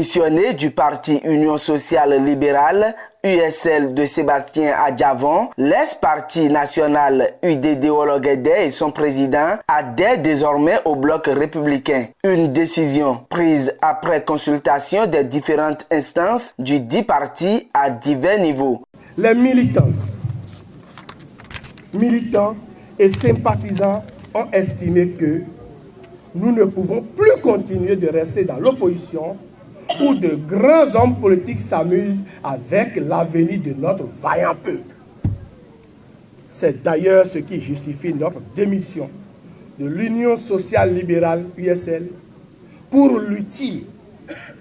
Démissionné du parti Union sociale libérale, USL de Sébastien Adjavon, l'ex-parti national UDD Ologuédé et son président adhèrent désormais au bloc républicain. Une décision prise après consultation des différentes instances du dit parti à divers niveaux. Les militants et sympathisants ont estimé que nous ne pouvons plus continuer de rester dans l'opposition où de grands hommes politiques s'amusent avec l'avenir de notre vaillant peuple. C'est d'ailleurs ce qui justifie notre démission de l'Union sociale libérale USL pour l'utile,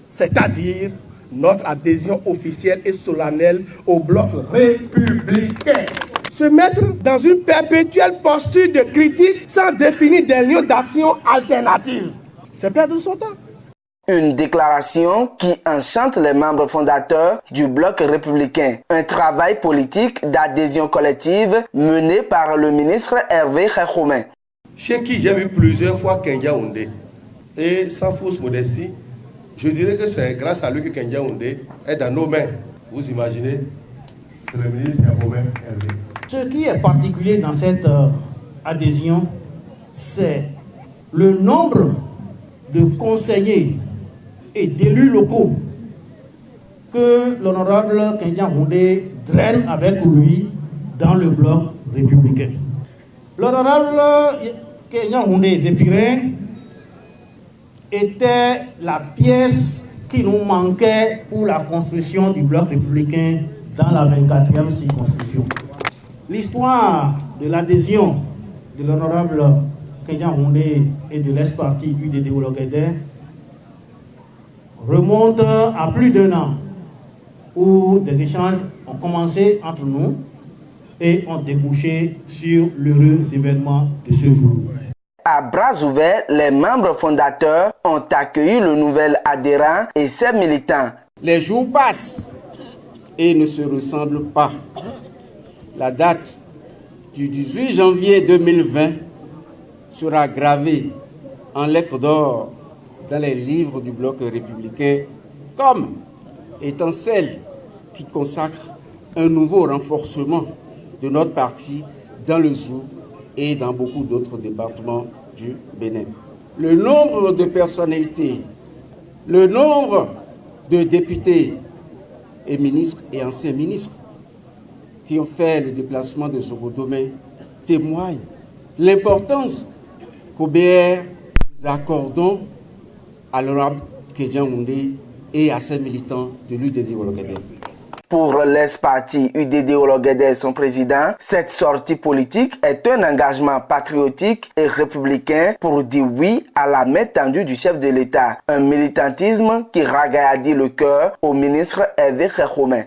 c'est-à-dire notre adhésion officielle et solennelle au bloc républicain. Se mettre dans une perpétuelle posture de critique sans définir des lieux d'action alternatives, c'est perdre son temps. Une déclaration qui enchante les membres fondateurs du bloc républicain. Un travail politique d'adhésion collective mené par le ministre Hervé Khekhoumé. Chez qui j'ai vu plusieurs fois Kendia Oundé. Et sans fausse modestie, je dirais que c'est grâce à lui que Kendia Oundé est dans nos mains. Vous imaginez, c'est le ministre Khekhoumé Hervé. Ce qui est particulier dans cette adhésion, c'est le nombre de conseillers et d'élus locaux que l'honorable Kendia Oundé draine avec lui dans le bloc républicain. L'honorable Kendia Oundé Zéphirin était la pièce qui nous manquait pour la construction du bloc républicain dans la 24e circonscription. L'histoire de l'adhésion de l'honorable Kendia Oundé et de l'ex-parti UDD Ologuédé remonte à plus d'1 an où des échanges ont commencé entre nous et ont débouché sur l'heureux événement de ce jour. À bras ouverts, les membres fondateurs ont accueilli le nouvel adhérent et ses militants. Les jours passent et ne se ressemblent pas. La date du 18 janvier 2020 sera gravée en lettres d'or dans les livres du bloc républicain comme étant celle qui consacre un nouveau renforcement de notre parti dans le Zou et dans beaucoup d'autres départements du Bénin. Le nombre de personnalités, le nombre de députés et ministres et anciens ministres qui ont fait le déplacement de Zobodomé témoignent l'importance qu'OBR nous accordons à l'honorable Kendia Oundé et à ses militants de l'UDD Ologuédé. Pour l'ex-parti UDD Ologuédé et son président, cette sortie politique est un engagement patriotique et républicain pour dire oui à la main tendue du chef de l'État. Un militantisme qui ragaillardit le cœur au ministre Hervé Khekhoumé.